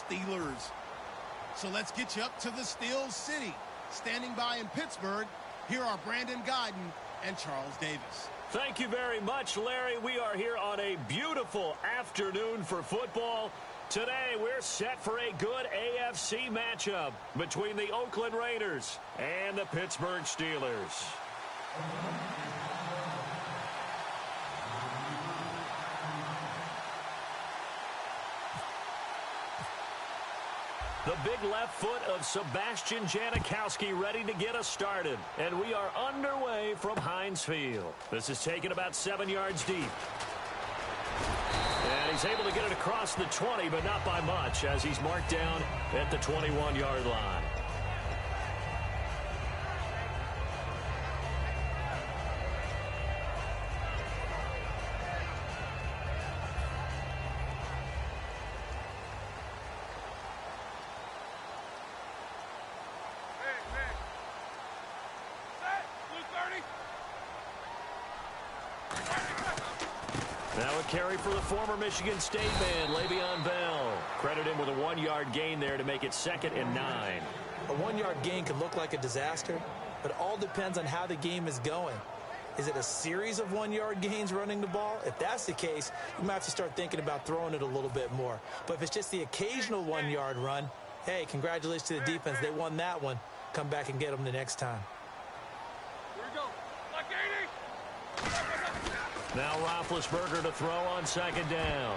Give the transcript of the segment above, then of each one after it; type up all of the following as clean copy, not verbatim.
Steelers. So let's get you up to the Steel City. Standing by in Pittsburgh, here are Brandon Guyton and Charles Davis. Thank you very much, Larry. We are here on a beautiful afternoon for football. Today, we're set for a good AFC matchup between the Oakland Raiders and the Pittsburgh Steelers. The big left foot of Sebastian Janikowski ready to get us started. And we are underway from Heinz Field. This is taken about 7 yards deep. And he's able to get it across the 20, but not by much, as he's marked down at the 21-yard line. Now a carry for the former Michigan State man, Le'Veon Bell. Credit him with a 1-yard gain there to make it 2nd and 9. A 1-yard gain can look like a disaster, but it all depends on how the game is going. Is it a series of 1-yard gains running the ball? If that's the case, you might have to start thinking about throwing it a little bit more. But if it's just the occasional 1-yard run, hey, congratulations to the defense. They won that one. Come back and get them the next time. Now Roethlisberger to throw on 2nd down.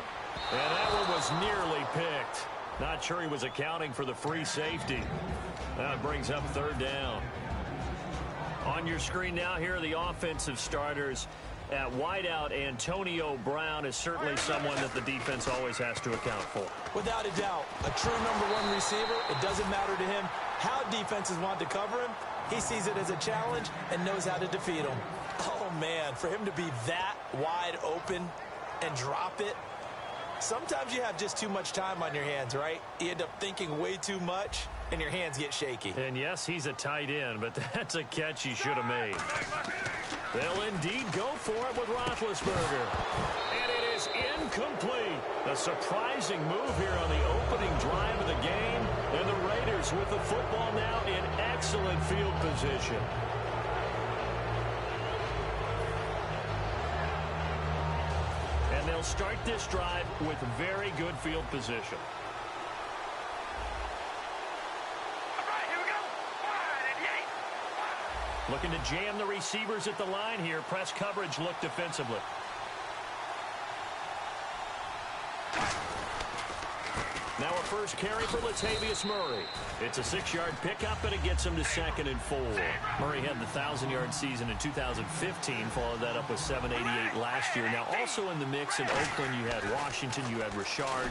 And that one was nearly picked. Not sure he was accounting for the free safety. That brings up 3rd down. On your screen now, here are the offensive starters. At wideout, Antonio Brown is certainly someone that the defense always has to account for. Without a doubt, a true #1 receiver. It doesn't matter to him how defenses want to cover him. He sees it as a challenge and knows how to defeat them. Oh, man, for him to be that wide open and drop it. Sometimes you have just too much time on your hands, right? You end up thinking way too much, and your hands get shaky. And, yes, he's a tight end, but that's a catch he should have made. They'll indeed go for it with Roethlisberger. And it is incomplete. A surprising move here on the opening drive of the game. And the Raiders with the football now in excellent field position. And they'll start this drive with very good field position. Looking to jam the receivers at the line here. Press coverage look defensively. Now a first carry for Latavius Murray. It's a 6-yard pickup, and it gets him to 2nd and 4. Murray had the 1,000-yard season in 2015, followed that up with 788 last year. Now also in the mix in Oakland, you had Washington, you had Richard.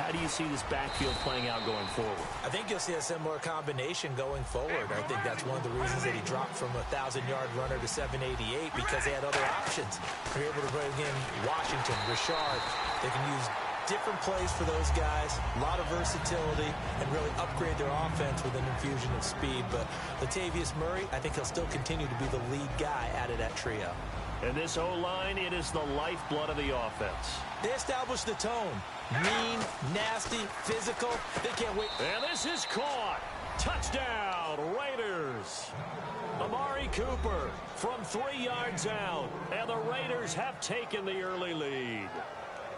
How do you see this backfield playing out going forward? I think you'll see a similar combination going forward. I think that's one of the reasons that he dropped from a 1,000-yard runner to 788, because they had other options. They're able to bring in Washington, Richard. They can use different plays for those guys, a lot of versatility, and really upgrade their offense with an infusion of speed. But Latavius Murray, I think he'll still continue to be the lead guy out of that trio. And this O-line, it is the lifeblood of the offense. They establish the tone. Mean, nasty, physical. They can't wait. And this is caught. Touchdown, Raiders. Amari Cooper from 3 yards out. And the Raiders have taken the early lead.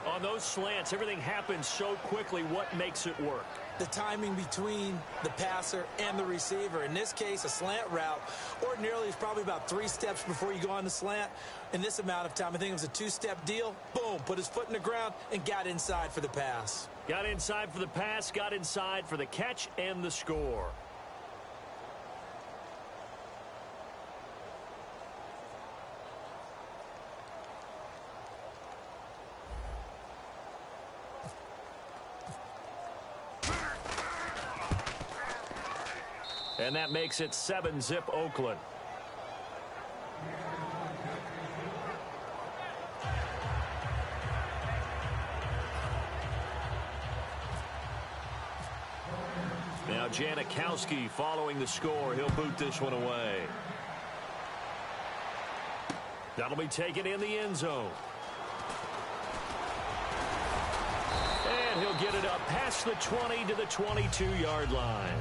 On those slants, everything happens so quickly. What makes it work? The timing between the passer and the receiver. In this case, a slant route ordinarily is probably about 3 steps before you go on the slant. In this amount of time, I think it was a 2-step deal. Boom, put his foot in the ground and got inside for the pass. Got inside for the pass, got inside for the catch and the score. And that makes it 7-zip Oakland. Now Janikowski following the score. He'll boot this one away. That'll be taken in the end zone. And he'll get it up past the 20 to the 22-yard line.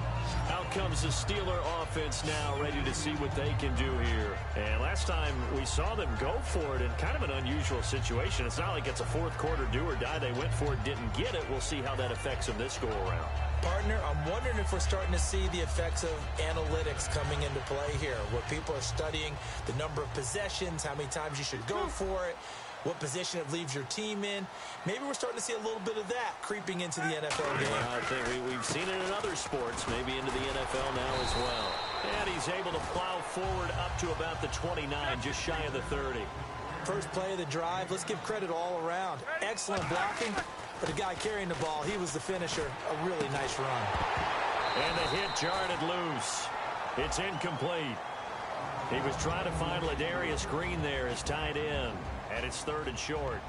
Out comes the Steeler offense now, ready to see what they can do here. And last time we saw them go for it in kind of an unusual situation. It's not like it's a fourth quarter do or die. They went for it, didn't get it. We'll see how that affects them this go-around. Partner, I'm wondering if we're starting to see the effects of analytics coming into play here, where people are studying the number of possessions, how many times you should go for it, what position it leaves your team in. Maybe we're starting to see a little bit of that creeping into the NFL game. I think we've seen it in other sports, maybe into the NFL now as well. And he's able to plow forward up to about the 29, just shy of the 30. First play of the drive, let's give credit all around. Excellent blocking, but the guy carrying the ball, he was the finisher. A really nice run. And the hit jarred it loose. It's incomplete. He was trying to find Ladarius Green there as tight end. And it's 3rd and short.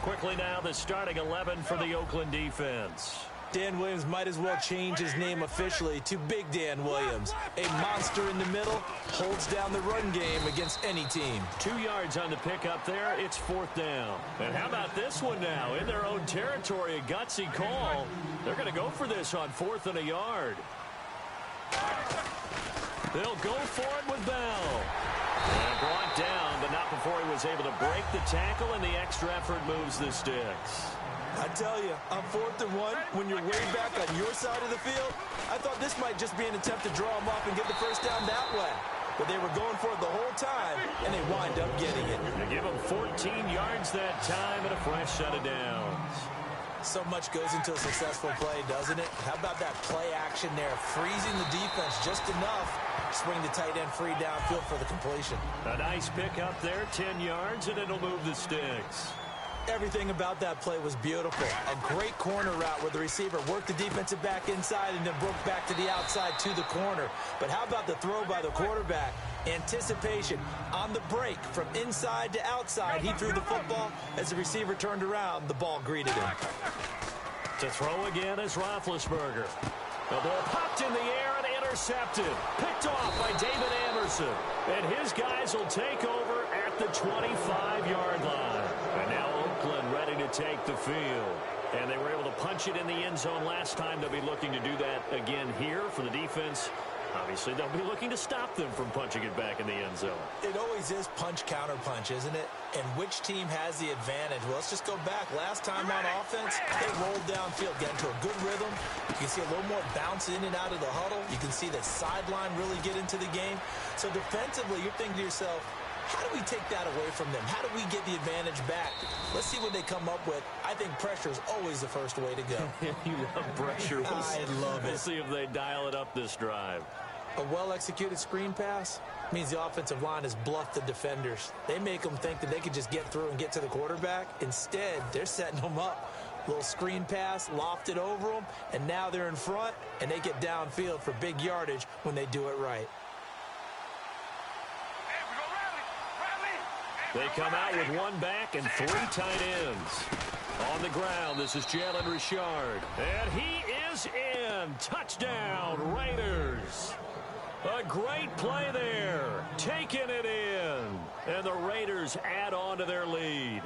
Quickly now, the starting 11 for the Oakland defense. Dan Williams might as well change his name officially to Big Dan Williams. A monster in the middle, holds down the run game against any team. 2 yards on the pickup there. It's 4th down. And how about this one now? In their own territory, a gutsy call. They're going to go for this on 4th and a yard. They'll go for it with Bell. And brought down, but not before he was able to break the tackle, and the extra effort moves the sticks. I tell you, on 4th and 1, when you're way back on your side of the field, I thought this might just be an attempt to draw them off and get the first down that way. But they were going for it the whole time, and they wind up getting it. They give them 14 yards that time and a fresh set of downs. So much goes into a successful play, doesn't it? How about that play action there, freezing the defense just enough, swing the tight end free downfield for the completion. A nice pickup there, 10 yards, and it'll move the sticks. Everything about that play was beautiful. A great corner route where the receiver worked the defensive back inside and then broke back to the outside to the corner. But how about the throw by the quarterback? Anticipation on the break from inside to outside. He threw the football. As the receiver turned around, the ball greeted him. To throw again is Roethlisberger. The ball popped in the air and intercepted. Picked off by David Anderson. And his guys will take over at the 25-yard line. And now Oakland ready to take the field. And they were able to punch it in the end zone last time. They'll be looking to do that again here for the defense. Obviously, they'll be looking to stop them from punching it back in the end zone. It always is punch-counter-punch, isn't it? And which team has the advantage? Well, let's just go back. Last time on offense, they rolled downfield, got into a good rhythm. You can see a little more bounce in and out of the huddle. You can see the sideline really get into the game. So defensively, you're thinking to yourself, how do we take that away from them? How do we get the advantage back? Let's see what they come up with. I think pressure is always the first way to go. You love pressure. I love it. We'll see if they dial it up this drive. A well-executed screen pass means the offensive line has bluffed the defenders. They make them think that they can just get through and get to the quarterback. Instead, they're setting them up. Little screen pass, lofted over them, and now they're in front, and they get downfield for big yardage when they do it right. They come out with one back and 3 tight ends. On the ground, this is Jalen Richard. And he is in. Touchdown, Raiders. A great play there. Taking it in. And the Raiders add on to their lead.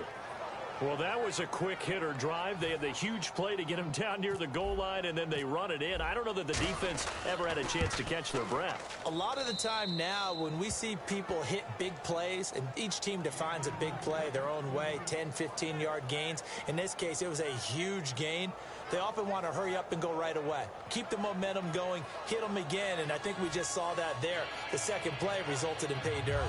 Well, that was a quick hitter drive. They had the huge play to get him down near the goal line, and then they run it in. I don't know that the defense ever had a chance to catch their breath. A lot of the time now, when we see people hit big plays, and each team defines a big play their own way, 10, 15-yard gains. In this case, it was a huge gain. They often want to hurry up and go right away. Keep the momentum going, hit them again, and I think we just saw that there. The second play resulted in pay dirt.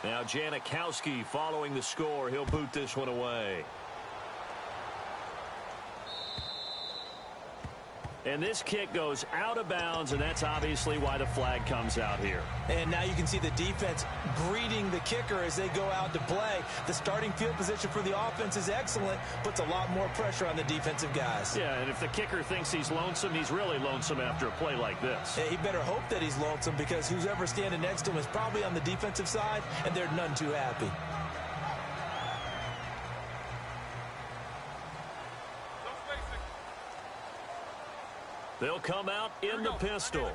Now Janikowski following the score. He'll boot this one away. And this kick goes out of bounds, and that's obviously why the flag comes out here. And now you can see the defense greeting the kicker as they go out to play. The starting field position for the offense is excellent, puts a lot more pressure on the defensive guys. Yeah, and if the kicker thinks he's lonesome, he's really lonesome after a play like this. Yeah, he better hope that he's lonesome, because who's ever standing next to him is probably on the defensive side, and they're none too happy. They'll come out in the pistol.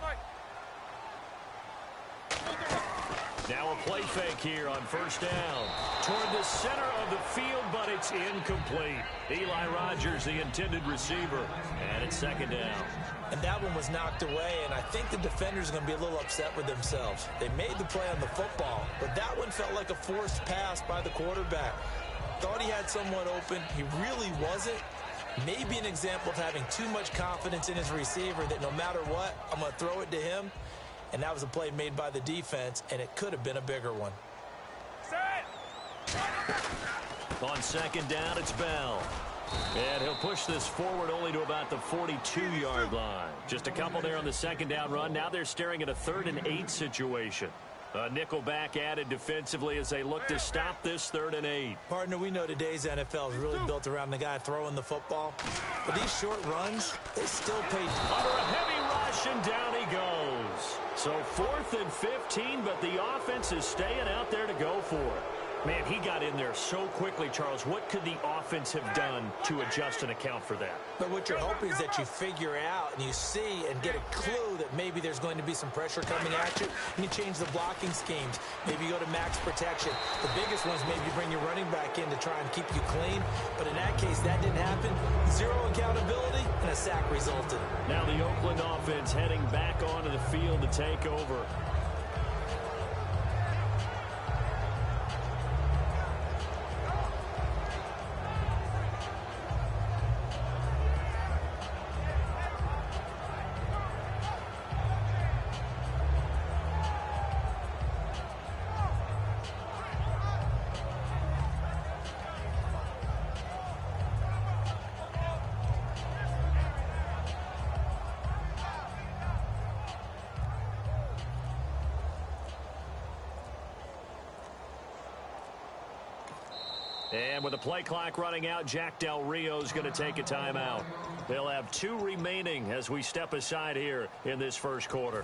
Now a play fake here on first down. Toward the center of the field, but it's incomplete. Eli Rogers, the intended receiver. And it's second down. And that one was knocked away, and I think the defenders are going to be a little upset with themselves. They made the play on the football, but that one felt like a forced pass by the quarterback. Thought he had someone open. He really wasn't. Maybe an example of having too much confidence in his receiver that no matter what, I'm going to throw it to him. And that was a play made by the defense, and it could have been a bigger one. On second down, it's Bell. And he'll push this forward only to about the 42-yard line. Just a couple there on the second down run. Now they're staring at a 3rd and 8 situation. A nickel back added defensively as they look to stop this 3rd and 8. Partner, we know today's NFL is really built around the guy throwing the football. But these short runs, they still pay. Under a heavy rush, and down he goes. So 4th and 15, but the offense is staying out there to go for it. Man, he got in there so quickly, Charles. What could the offense have done to adjust and account for that? But what you're hoping is that you figure out and you see and get a clue that maybe there's going to be some pressure coming at you, and you change the blocking schemes. Maybe you go to max protection. The biggest ones, maybe you bring your running back in to try and keep you clean. But in that case, that didn't happen. Zero accountability, and a sack resulted. Now the Oakland offense heading back onto the field to take over. And with the play clock running out, Jack Del Rio's going to take a timeout. They'll have 2 remaining as we step aside here in this first quarter.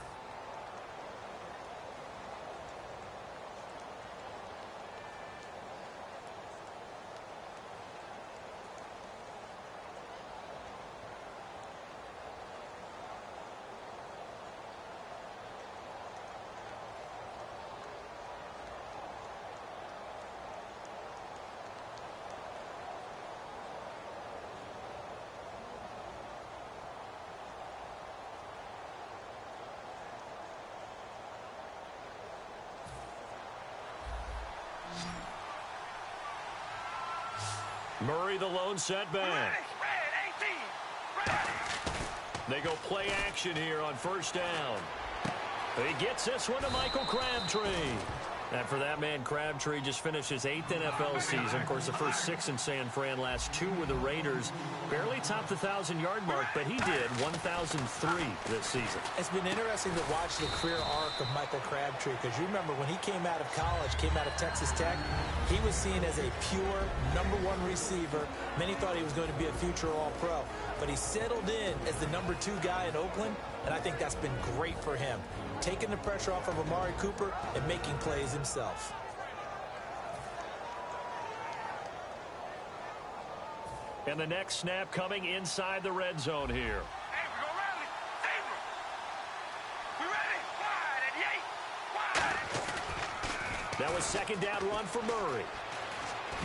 Murray, the lone setback. They go play action here on first down. He gets this one to Michael Crabtree. And for that man, Crabtree just finished his 8th NFL season. Of course, the first 6 in San Fran, last 2 with the Raiders. Barely topped the 1,000-yard mark, but he did 1,003 this season. It's been interesting to watch the career arc of Michael Crabtree, because you remember when he came out of college, came out of Texas Tech, he was seen as a pure #1 receiver. Many thought he was going to be a future All-Pro. But he settled in as the #2 guy in Oakland, and I think that's been great for him. Taking the pressure off of Amari Cooper and making plays himself. And the next snap coming inside the red zone here. Hey, we go rally. Zebra. We ready? Wide at the 8. Wide. That was second down run for Murray.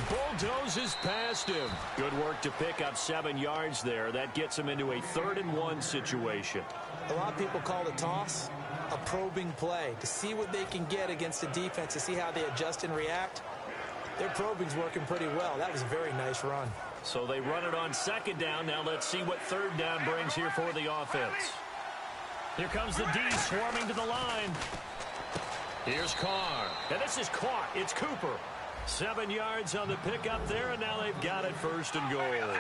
Bulldozes past him. Good work to pick up 7 yards there. That gets him into a 3rd and 1 situation. A lot of people call the toss a probing play, to see what they can get against the defense, to see how they adjust and react. Their probing's working pretty well. That was a very nice run. So they run it on second down. Now let's see what 3rd down brings here for the offense. Here comes the D swarming to the line. Here's Carr. And this is caught. It's Cooper. 7 yards on the pickup there, and now they've got it 1st and goal.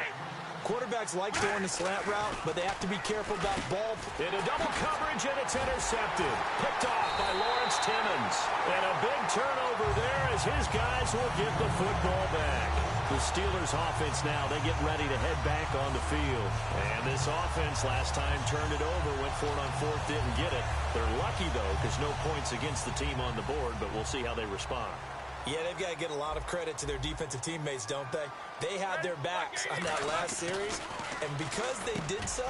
Quarterbacks like throwing the slant route, but they have to be careful about ball. Into double coverage, and it's intercepted. Picked off by Lawrence Timmons. And a big turnover there as his guys will get the football back. The Steelers offense now, they get ready to head back on the field. And this offense last time turned it over, went for it on fourth, didn't get it. They're lucky, though, because no points against the team on the board, but we'll see how they respond. Yeah, they've got to get a lot of credit to their defensive teammates, don't they? They had their backs on that last series, and because they did so,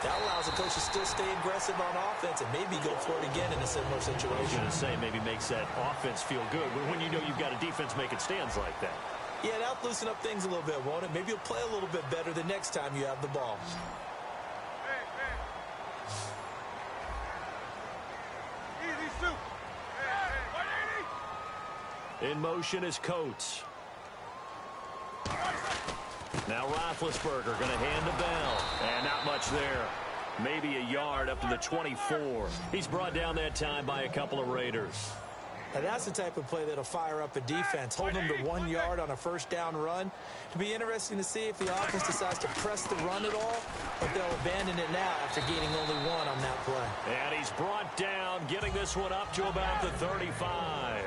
that allows the coach to still stay aggressive on offense and maybe go for it again in a similar situation. I was going to say, maybe makes that offense feel good, but when you know you've got a defense making stands like that. Yeah, that'll loosen up things a little bit, won't it? Maybe you'll play a little bit better the next time you have the ball. In motion is Coates. Now Roethlisberger going to hand the bell. And not much there. Maybe a yard up to the 24. He's brought down that time by a couple of Raiders. Now that's the type of play that'll fire up a defense. Hold them to 1 yard on a first down run. It'll be interesting to see if the offense decides to press the run at all, or if they'll abandon it now after gaining only one on that play. And he's brought down, getting this one up to about the 35.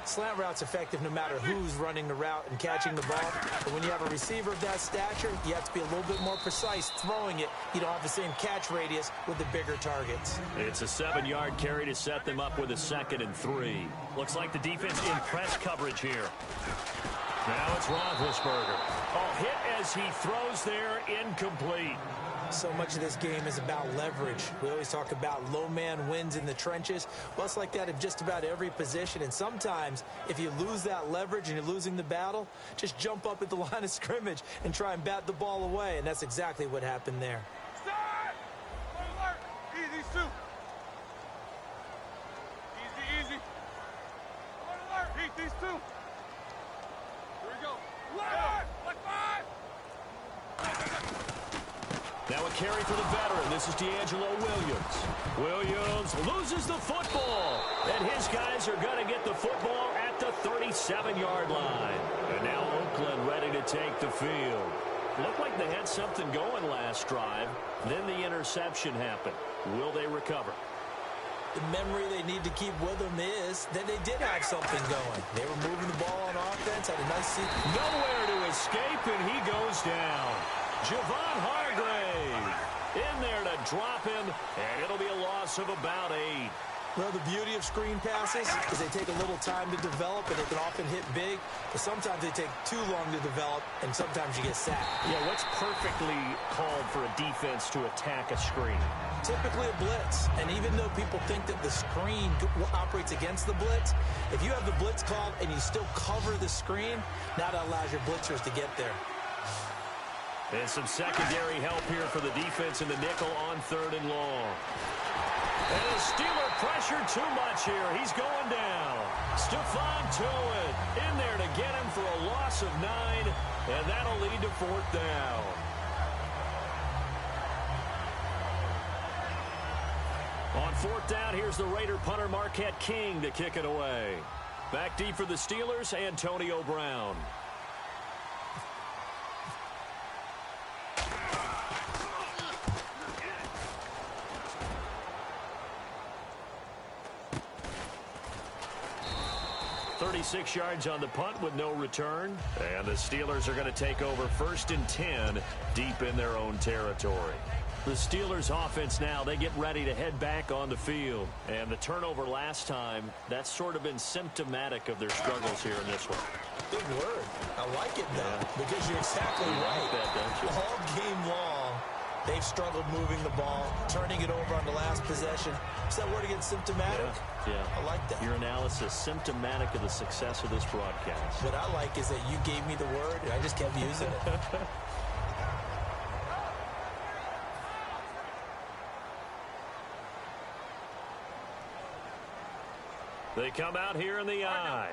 Slant route's effective no matter who's running the route and catching the ball. But when you have a receiver of that stature, you have to be a little bit more precise throwing it. You don't have the same catch radius with the bigger targets. It's a 7-yard carry to set them up with a 2nd and 3. Looks like the defense in press coverage here. Now it's Roethlisberger. Oh, hit as he throws there, incomplete. So much of this game is about leverage. We always talk about low man wins in the trenches. Well, it's like that in just about every position. And sometimes, if you lose that leverage and you're losing the battle, just jump up at the line of scrimmage and try and bat the ball away. And that's exactly what happened there. Start! Alert! Easy, Stu. Easy, easy. Alert! Heat these two. Here we go. Alert! Like 5! Now a carry for the veteran. This is D'Angelo Williams. Williams loses the football. And his guys are going to get the football at the 37-yard line. And now Oakland ready to take the field. Looked like they had something going last drive. Then the interception happened. Will they recover? The memory they need to keep with them is that they did have something going. They were moving the ball on offense, had a nice seat. Nowhere to escape, and he goes down. Javon Hargrave in there to drop him, and it'll be a loss of about 8. Well, the beauty of screen passes is they take a little time to develop, and they can often hit big, but sometimes they take too long to develop, and sometimes you get sacked. Yeah, what's perfectly called for a defense to attack a screen? Typically a blitz, and even though people think that the screen operates against the blitz, if you have the blitz called and you still cover the screen, now that allows your blitzers to get there. And some secondary help here for the defense in the nickel on 3rd and long. And the Steeler pressure too much here. He's going down. Stephon Tuitt in there to get him for a loss of 9, and that'll lead to 4th down. On 4th down, here's the Raider punter Marquette King to kick it away. Back deep for the Steelers, Antonio Brown. .36 yards on the punt with no return. And the Steelers are going to take over 1st and 10 deep in their own territory. The Steelers offense now, they get ready to head back on the field. And the turnover last time, that's sort of been symptomatic of their struggles here in this one. Good word. I like it, though, because you're exactly right. Like that, don't you? All game long, they've struggled moving the ball, turning it over on the last possession. Is that word again, symptomatic? Yeah. I like that. Your analysis, symptomatic of the success of this broadcast. What I like is that you gave me the word, and I just kept using it. They come out here in the eye.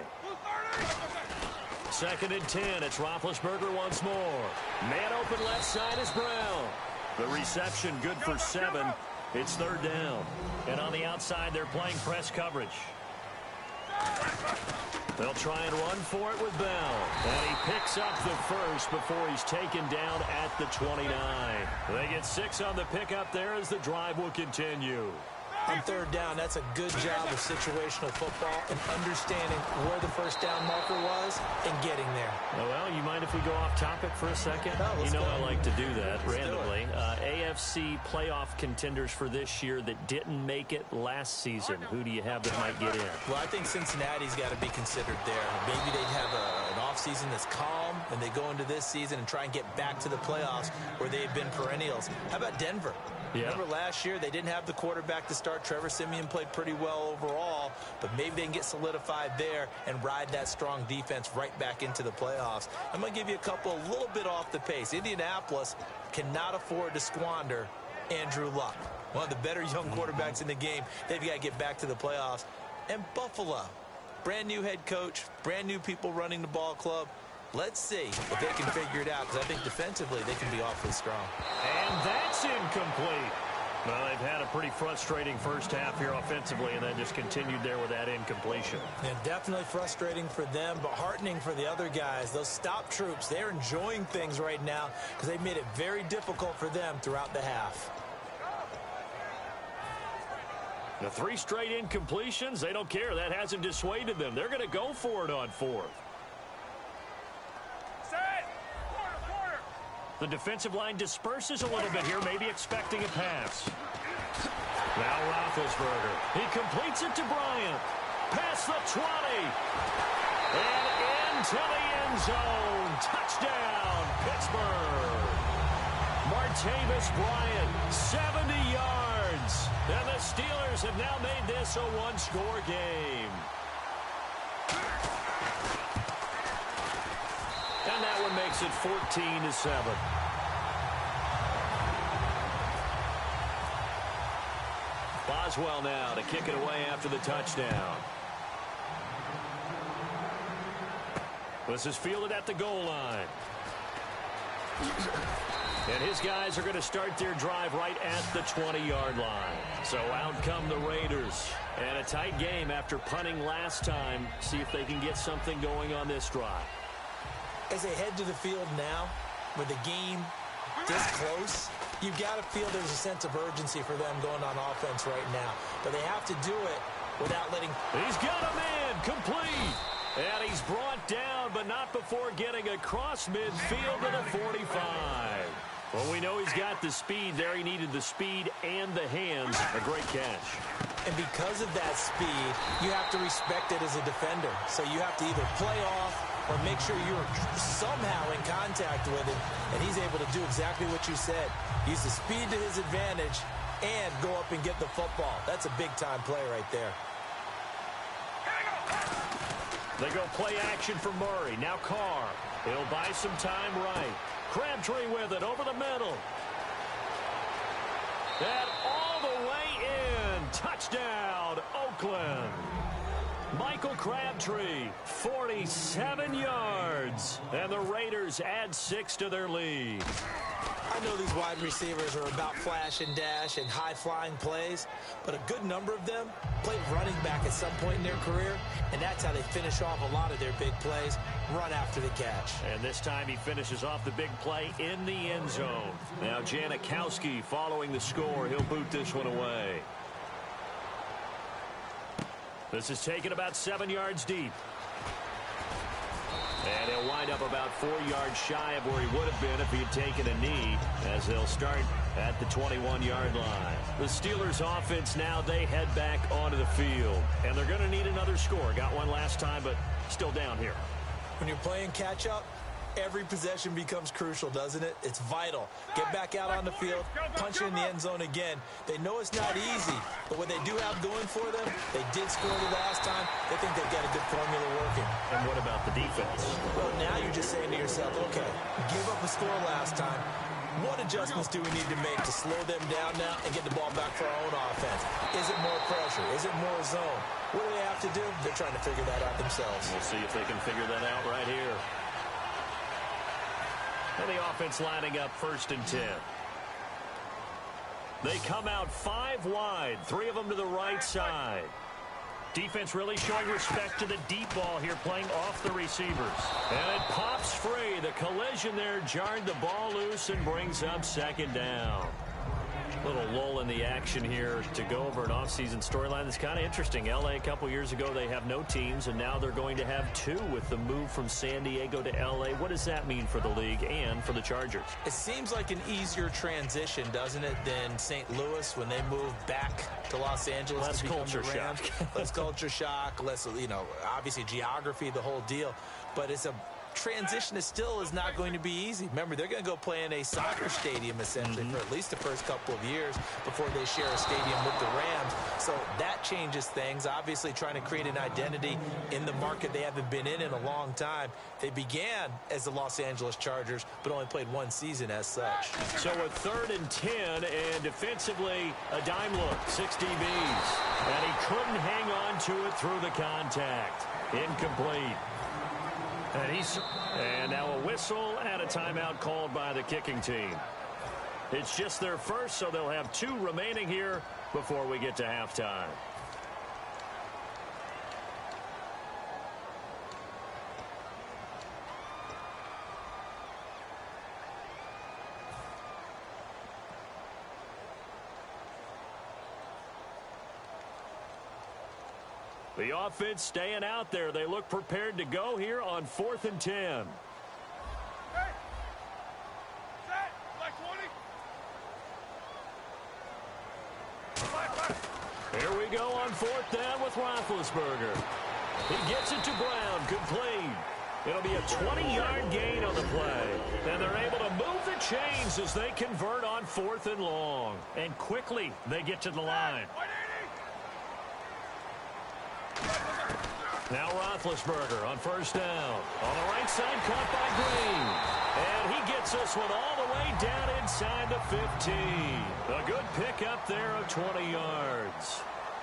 2nd and 10. It's Roethlisberger once more. Man open left side is Brown. The reception good for 7. It's 3rd down. And on the outside, they're playing press coverage. They'll try and run for it with Bell. And he picks up the first before he's taken down at the 29. They get 6 on the pickup there as the drive will continue. On third down, that's a good job of situational football and understanding where the first down marker was and getting there. Well, you mind if we go off topic for a second? No, you know go. I like to do that randomly. AFC playoff contenders for this year that didn't make it last season. Who do you have that might get in? Well, I think Cincinnati's got to be considered there. Maybe they'd have an offseason that's calm, and they go into this season and try and get back to the playoffs where they've been perennials. How about Denver? Yeah. Remember last year, they didn't have the quarterback to start. Trevor Siemian played pretty well overall, but maybe they can get solidified there and ride that strong defense right back into the playoffs. I'm going to give you a couple a little bit off the pace. Indianapolis cannot afford to squander Andrew Luck, one of the better young quarterbacks in the game. They've got to get back to the playoffs. And Buffalo, brand new head coach, brand new people running the ball club. Let's see if they can figure it out, because I think defensively they can be awfully strong. And that's incomplete. Well, they've had a pretty frustrating first half here offensively, and then just continued there with that incompletion. Yeah, definitely frustrating for them, but heartening for the other guys. Those stop troops, they're enjoying things right now because they made it very difficult for them throughout the half. The 3 straight incompletions, they don't care. That hasn't dissuaded them. They're going to go for it on 4th. The defensive line disperses a little bit here, maybe expecting a pass. Now Roethlisberger. He completes it to Bryant. Past the 20. And into the end zone. Touchdown, Pittsburgh. Martavis Bryant, 70 yards. And the Steelers have now made this a one-score game. And that one makes it 14-7. Boswell now to kick it away after the touchdown. This is fielded at the goal line. And his guys are going to start their drive right at the 20-yard line. So out come the Raiders. And a tight game after punting last time. See if they can get something going on this drive. As they head to the field now, with the game this close, you've got to feel there's a sense of urgency for them going on offense right now. But they have to do it without letting... He's got a man complete. And he's brought down, but not before getting across midfield to the 45. Well, we know he's got the speed there. He needed the speed and the hands. A great catch. And because of that speed, you have to respect it as a defender. So you have to either play off or make sure you're somehow in contact with him, and he's able to do exactly what you said. Use the speed to his advantage and go up and get the football. That's a big-time play right there. They go play action for Murray. Now Carr. He'll buy some time right. Crabtree with it over the middle. And all the way in. Touchdown, Oakland. Michael Crabtree, 47 yards. And the Raiders add 6 to their lead. I know these wide receivers are about flash and dash and high-flying plays, but a good number of them played running back at some point in their career, and that's how they finish off a lot of their big plays, run after the catch. And this time he finishes off the big play in the end zone. Now Janikowski following the score. He'll boot this one away. This is taken about 7 yards deep. And he'll wind up about 4 yards shy of where he would have been if he had taken a knee, as they'll start at the 21-yard line. The Steelers offense now, they head back onto the field. And they're going to need another score. Got one last time, but still down here. When you're playing catch-up, every possession becomes crucial, doesn't it? It's vital. Get back out on the field, punch it in the end zone again. They know it's not easy, but what they do have going for them, they did score the last time. They think they've got a good formula working. And what about the defense? Well, now you're just saying to yourself, okay, give up a score last time. What adjustments do we need to make to slow them down now and get the ball back for our own offense? Is it more pressure? Is it more zone? What do they have to do? They're trying to figure that out themselves. We'll see if they can figure that out right here. And the offense lining up 1st and 10. They come out 5 wide, 3 of them to the right side. Defense really showing respect to the deep ball here, playing off the receivers. And it pops free. The collision there jarred the ball loose and brings up second down. Little lull in the action here to go over an offseason storyline that's kind of interesting. L.A. a couple years ago, they have no teams, and now they're going to have two with the move from San Diego to L.A. What does that mean for the league and for the Chargers? It seems like an easier transition, doesn't it, than St. Louis when they moved back to Los Angeles. Less to become culture the Rams. shock. Less culture shock, less, obviously geography, the whole deal. But it's a transition still is not going to be easy. Remember, they're going to go play in a soccer stadium essentially for at least the first couple of years before they share a stadium with the Rams. So that changes things. Obviously trying to create an identity in the market they haven't been in a long time. They began as the Los Angeles Chargers, but only played one season as such. So a 3rd and 10, and defensively a dime look, 6 DBs. And he couldn't hang on to it through the contact. Incomplete. And now a whistle and a timeout called by the kicking team. It's just their first, so they'll have 2 remaining here before we get to halftime. The offense staying out there. They look prepared to go here on 4th and 10. Hey. Set. Like 20. Here we go on 4th down with Roethlisberger. He gets it to Brown, complete. It'll be a 20-yard gain on the play. And they're able to move the chains as they convert on 4th and long. And quickly, they get to the line. Now Roethlisberger on 1st down. On the right side, caught by Green. And he gets this one all the way down inside the 15. A good pickup there of 20 yards.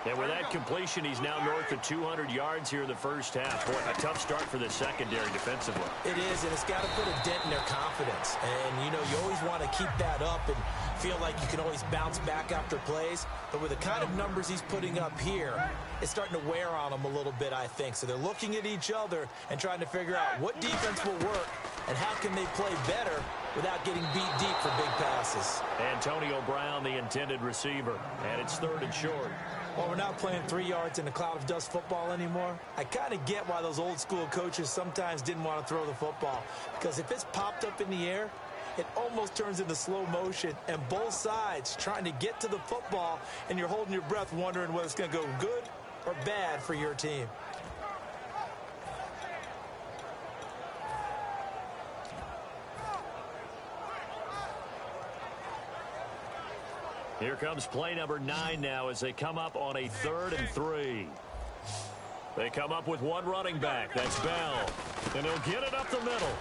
And with that completion, he's now north of 200 yards here in the first half. Boy, a tough start for the secondary defensively. It is, and it's got to put a dent in their confidence. And, you always want to keep that up and feel like you can always bounce back after plays. But with the kind of numbers he's putting up here, it's starting to wear on them a little bit, I think. So they're looking at each other and trying to figure out what defense will work and how can they play better without getting beat deep for big passes. Antonio Brown, the intended receiver, and it's 3rd and short. Well, we're not playing 3 yards in a cloud of dust football anymore. I kind of get why those old school coaches sometimes didn't want to throw the football. Because if it's popped up in the air, it almost turns into slow motion. And both sides trying to get to the football, and you're holding your breath wondering whether it's going to go good or bad for your team. Here comes play number 9 now as they come up on a 3rd and 3. They come up with one running back. That's Bell. And he'll get it up the middle.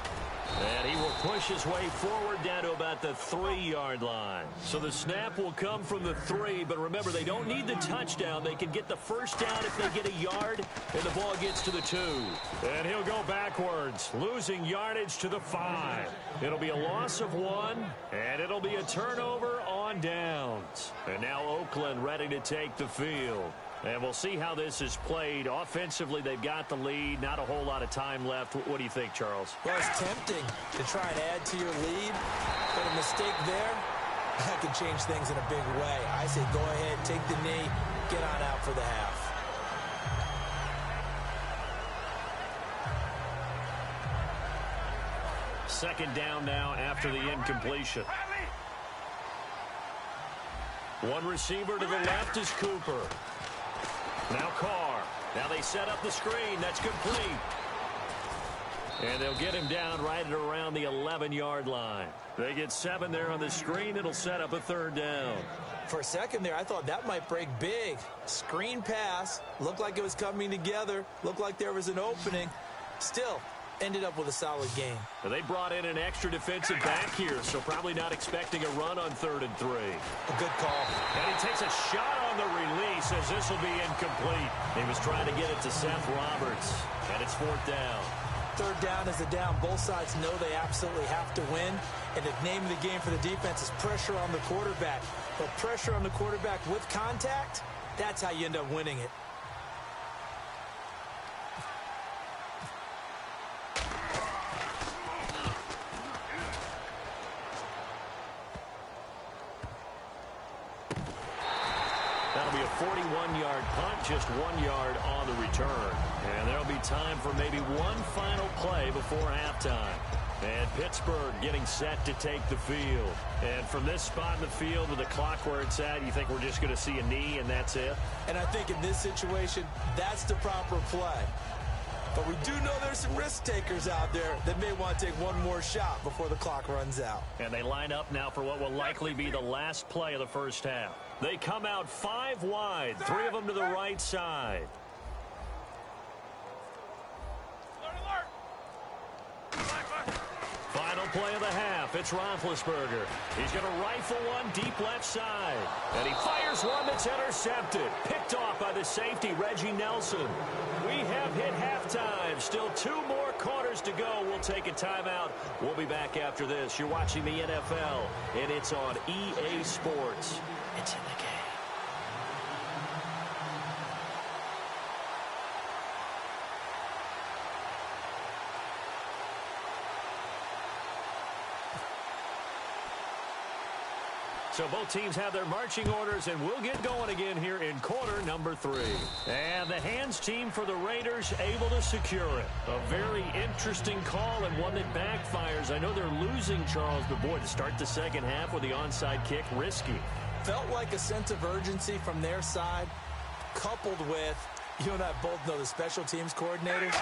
And he will push his way forward down to about the 3-yard line. So the snap will come from the 3, but remember, they don't need the touchdown. They can get the first down if they get a yard, and the ball gets to the 2. And he'll go backwards, losing yardage to the 5. It'll be a loss of 1, and it'll be a turnover on downs. And now Oakland ready to take the field. And we'll see how this is played. Offensively, they've got the lead. Not a whole lot of time left. What do you think, Charles? Well, it's tempting to try and add to your lead, but a mistake there, that could change things in a big way. I say go ahead, take the knee, get on out for the half. Second down now after the incompletion. One receiver to the left is Cooper. Now Carr. Now they set up the screen. That's complete. And they'll get him down right at around the 11-yard line. They get 7 there on the screen. It'll set up a 3rd down. For a second there, I thought that might break big. Screen pass. Looked like it was coming together. Looked like there was an opening. Still, ended up with a solid game. Well, they brought in an extra defensive back here, so probably not expecting a run on 3rd and 3. A good call. And he takes a shot on the release as this will be incomplete. He was trying to get it to Seth Roberts, and it's 4th down. 3rd down is a down. Both sides know they absolutely have to win. And the name of the game for the defense is pressure on the quarterback. But pressure on the quarterback with contact, that's how you end up winning it. 41-yard punt, just 1 yard on the return. And there'll be time for maybe one final play before halftime. And Pittsburgh getting set to take the field. And from this spot in the field with the clock where it's at, you think we're just going to see a knee and that's it? And I think in this situation, that's the proper play. But we do know there's some risk takers out there that may want to take one more shot before the clock runs out. And they line up now for what will likely be the last play of the first half. They come out 5 wide, 3 of them to the right side. Final play of the half. It's Roethlisberger. He's going to rifle one deep left side. And he fires one that's intercepted. Picked off by the safety, Reggie Nelson. We have hit halftime. Still 2 more quarters to go. We'll take a timeout. We'll be back after this. You're watching the NFL, and it's on EA Sports. It's in the game. So both teams have their marching orders, and we'll get going again here in quarter number 3. And the hands team for the Raiders able to secure it. A very interesting call and one that backfires. I know they're losing, Charles, but boy, to start the second half with the onside kick, risky. Felt like a sense of urgency from their side, coupled with, you and I both know the special teams coordinators.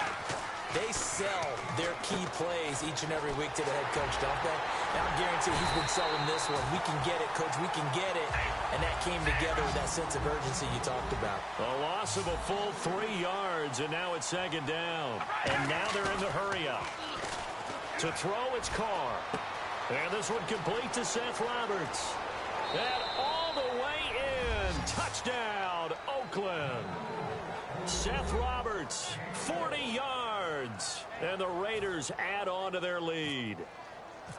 They sell their key plays each and every week to the head coach, don't they? And I guarantee he's been selling this one. We can get it, coach. We can get it. And that came together with that sense of urgency you talked about. A loss of a full 3 yards, and now it's second down. And now they're in the hurry-up. To throw, it's Carr. And this one complete to Seth Roberts. And all the way in. Touchdown, Oakland. Seth Roberts, 40 yards. And the Raiders add on to their lead.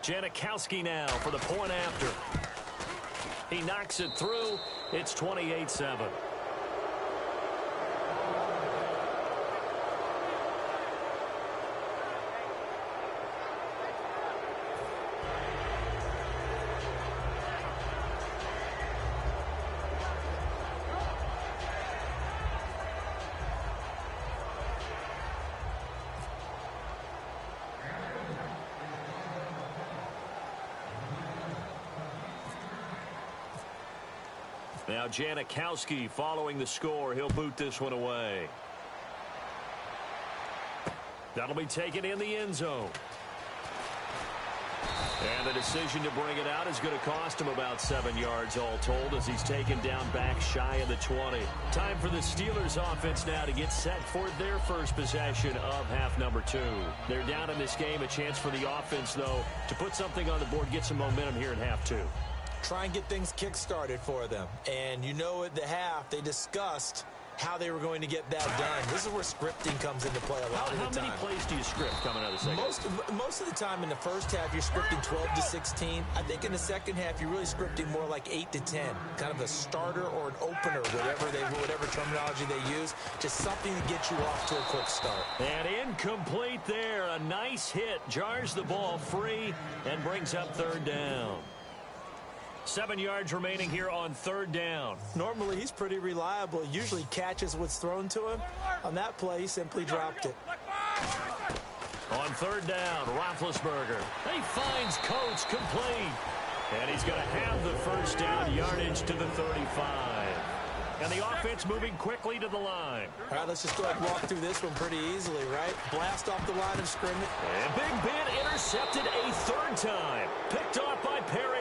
Janikowski now for the point after. He knocks it through. It's 28-7. Now Janikowski following the score. He'll boot this one away. That'll be taken in the end zone. And the decision to bring it out is going to cost him about 7 yards all told as he's taken down back shy of the 20. Time for the Steelers offense now to get set for their first possession of half number 2. They're down in this game. A chance for the offense, though, to put something on the board, get some momentum here in half 2. Try and get things kick-started for them. And you know at the half, they discussed how they were going to get that done. This is where scripting comes into play a lot of the time. How many plays do you script coming out of the second? Most of the time in the first half, you're scripting 12 to 16. I think in the second half, you're really scripting more like 8 to 10. Kind of a starter or an opener, whatever terminology they use. Just something to get you off to a quick start. And incomplete there. A nice hit. Jars the ball free and brings up third down. 7 yards remaining here on third down. Normally, he's pretty reliable. Usually catches what's thrown to him. On that play, he simply dropped it. On third down, Roethlisberger. He finds Coates complete. And he's going to have the first down, yardage to the 35. And the offense moving quickly to the line. All right, let's just go ahead and walk through this one pretty easily, right? Blast off the line of scrimmage. And Big Ben intercepted a third time. Picked off by Perry.